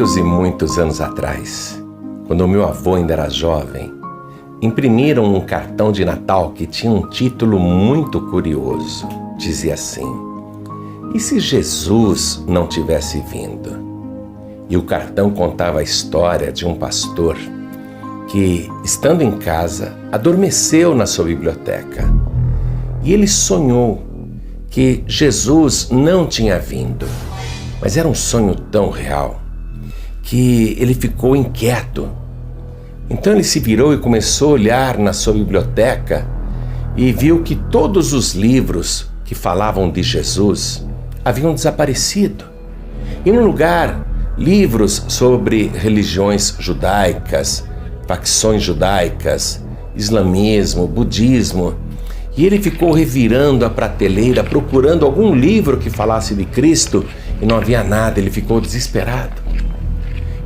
muitos e muitos anos atrás, quando o meu avô ainda era jovem, imprimiram um cartão de Natal que tinha um título muito curioso. Dizia assim: e se Jesus não tivesse vindo? E o cartão contava a história de um pastor que, estando em casa, adormeceu na sua biblioteca. E ele sonhou que Jesus não tinha vindo. Mas era um sonho tão real que ele ficou inquieto. Então ele se virou e começou a olhar na sua biblioteca e viu que todos os livros que falavam de Jesus haviam desaparecido. E no lugar, livros sobre religiões judaicas, facções judaicas, islamismo, budismo. E ele ficou revirando a prateleira, procurando algum livro que falasse de Cristo, e não havia nada. Ele ficou desesperado.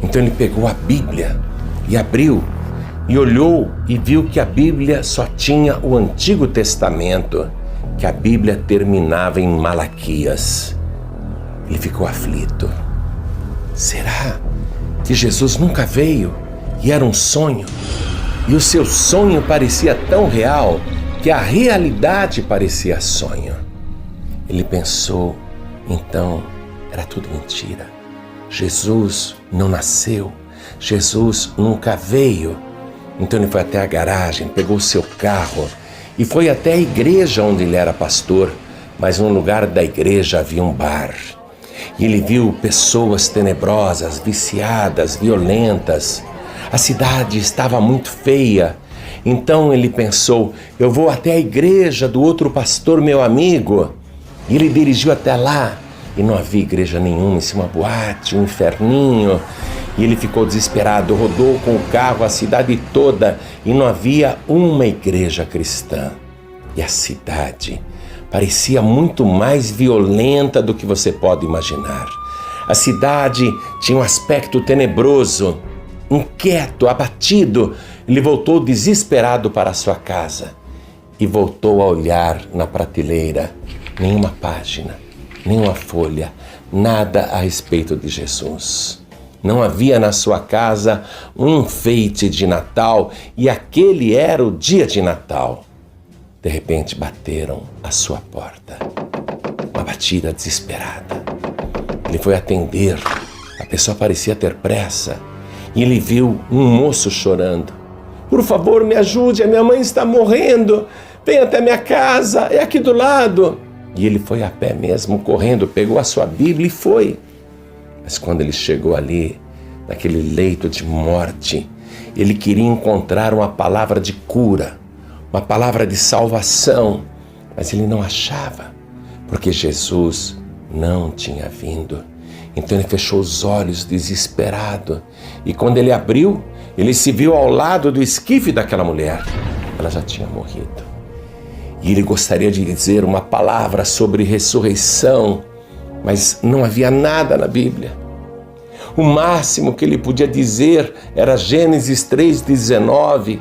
Então ele pegou a Bíblia e abriu, e olhou e viu que a Bíblia só tinha o Antigo Testamento, que a Bíblia terminava em Malaquias. Ele ficou aflito. Será que Jesus nunca veio e era um sonho? E o seu sonho parecia tão real que a realidade parecia sonho. Ele pensou, então era tudo mentira. Jesus não nasceu, Jesus nunca veio. Então ele foi até a garagem, pegou o seu carro e foi até a igreja onde ele era pastor, mas no lugar da igreja havia um bar. E ele viu pessoas tenebrosas, viciadas, violentas. A cidade estava muito feia. Então ele pensou, eu vou até a igreja do outro pastor, meu amigo. E ele dirigiu até lá e não havia igreja nenhuma, em uma boate, um inferninho. E ele ficou desesperado, rodou com o carro a cidade toda e não havia uma igreja cristã. E a cidade parecia muito mais violenta do que você pode imaginar. A cidade tinha um aspecto tenebroso. Inquieto, abatido, ele voltou desesperado para a sua casa e voltou a olhar na prateleira. Nenhuma página, nenhuma folha, nada a respeito de Jesus. Não havia na sua casa um enfeite de Natal e aquele era o dia de Natal. De repente bateram à sua porta. Uma batida desesperada. Ele foi atender. A pessoa parecia ter pressa. E ele viu um moço chorando. Por favor, me ajude, a minha mãe está morrendo. Venha até minha casa, é aqui do lado. E ele foi a pé mesmo, correndo, pegou a sua Bíblia e foi. Mas quando ele chegou ali, naquele leito de morte, ele queria encontrar uma palavra de cura, uma palavra de salvação, mas ele não achava, porque Jesus não tinha vindo. Então ele fechou os olhos desesperado e quando ele abriu, ele se viu ao lado do esquife daquela mulher. Ela já tinha morrido. E ele gostaria de dizer uma palavra sobre ressurreição, mas não havia nada na Bíblia. O máximo que ele podia dizer era Gênesis 3,19,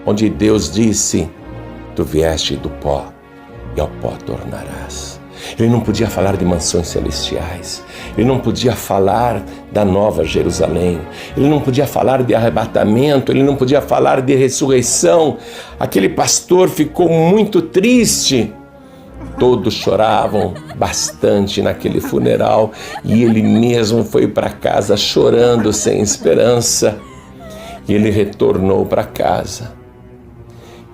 onde Deus disse: tu vieste do pó e ao pó tornarás. Ele não podia falar de mansões celestiais, ele não podia falar da Nova Jerusalém, ele não podia falar de arrebatamento, ele não podia falar de ressurreição. Aquele pastor ficou muito triste. Todos choravam bastante naquele funeral e ele mesmo foi para casa chorando sem esperança. E ele retornou para casa.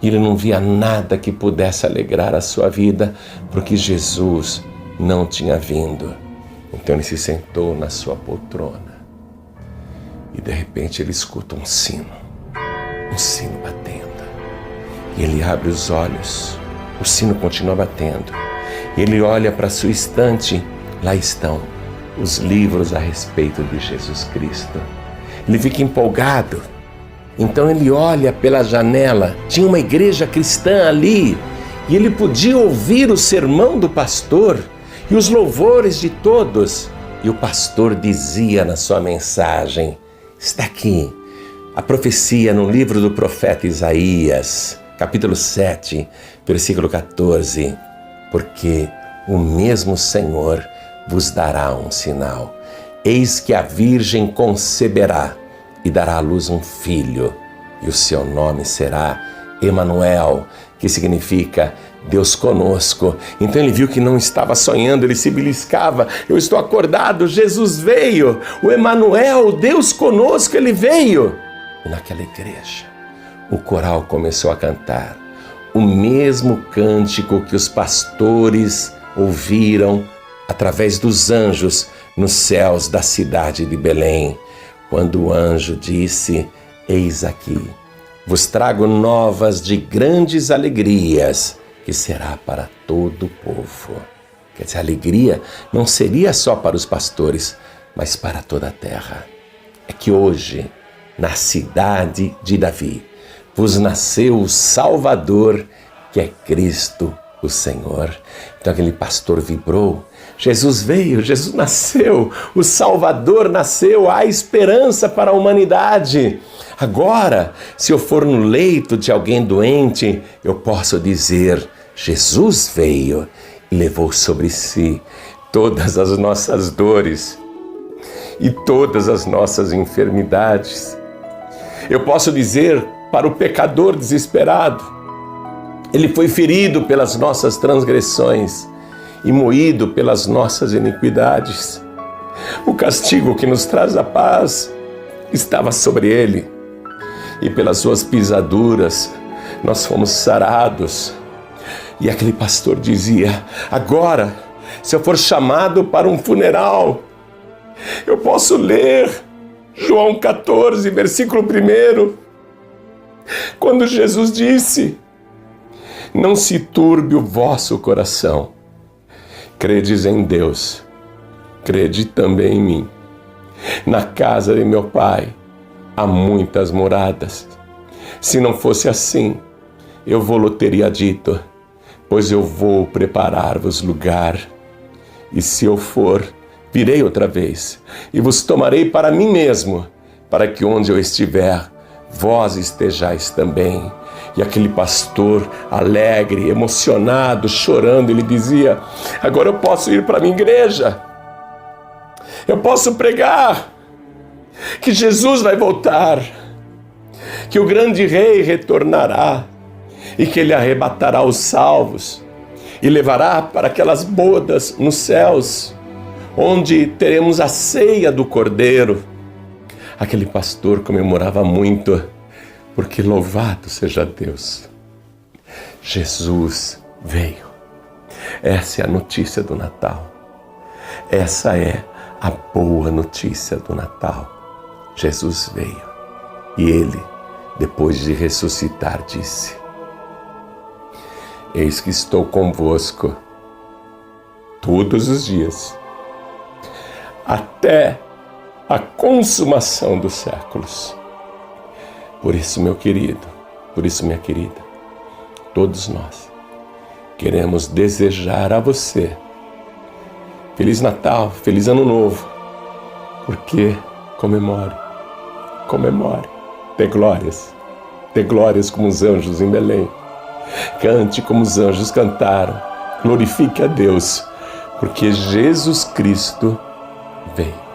E ele não via nada que pudesse alegrar a sua vida, porque Jesus não tinha vindo. Então ele se sentou na sua poltrona. E de repente ele escuta um sino batendo. E ele abre os olhos, o sino continua batendo. E ele olha para sua estante, lá estão os livros a respeito de Jesus Cristo. Ele fica empolgado. Então ele olha pela janela, tinha uma igreja cristã ali, e ele podia ouvir o sermão do pastor e os louvores de todos. E o pastor dizia na sua mensagem, está aqui, a profecia no livro do profeta Isaías, capítulo 7, versículo 14, porque o mesmo Senhor vos dará um sinal. Eis que a Virgem conceberá e dará à luz um filho, e o seu nome será Emanuel, que significa Deus conosco. Então ele viu que não estava sonhando, ele se beliscava. Eu estou acordado, Jesus veio, o Emanuel, Deus conosco, ele veio. E naquela igreja, o coral começou a cantar o mesmo cântico que os pastores ouviram através dos anjos nos céus da cidade de Belém, quando o anjo disse: eis aqui, vos trago novas de grandes alegrias, que será para todo o povo. Quer dizer, a alegria não seria só para os pastores, mas para toda a terra. É que hoje, na cidade de Davi, vos nasceu o Salvador, que é Cristo o Senhor. Então aquele pastor vibrou. Jesus veio, Jesus nasceu, o Salvador nasceu, há esperança para a humanidade. Agora, se eu for no leito de alguém doente, eu posso dizer: Jesus veio e levou sobre si todas as nossas dores e todas as nossas enfermidades. Eu posso dizer para o pecador desesperado: ele foi ferido pelas nossas transgressões e moído pelas nossas iniquidades. O castigo que nos traz a paz estava sobre ele, e pelas suas pisaduras nós fomos sarados. E aquele pastor dizia: agora, se eu for chamado para um funeral, eu posso ler João 14, versículo 1, quando Jesus disse: não se turbe o vosso coração. Credes em Deus, crede também em mim. Na casa de meu Pai há muitas moradas. Se não fosse assim, eu vou-lhe teria dito, pois eu vou preparar-vos lugar. E se eu for, virei outra vez, e vos tomarei para mim mesmo, para que onde eu estiver, vós estejais também. E aquele pastor alegre, emocionado, chorando, ele dizia: agora eu posso ir para a minha igreja, eu posso pregar que Jesus vai voltar, que o grande rei retornará e que ele arrebatará os salvos e levará para aquelas bodas nos céus, onde teremos a ceia do Cordeiro. Aquele pastor comemorava muito, porque louvado seja Deus, Jesus veio. Essa é a notícia do Natal. Essa é a boa notícia do Natal. Jesus veio. E ele, depois de ressuscitar, disse: eis que estou convosco todos os dias, até a consumação dos séculos. Por isso, meu querido, por isso, minha querida, todos nós queremos desejar a você Feliz Natal, Feliz Ano Novo, porque comemore, dê glórias como os anjos em Belém, cante como os anjos cantaram, glorifique a Deus, porque Jesus Cristo veio.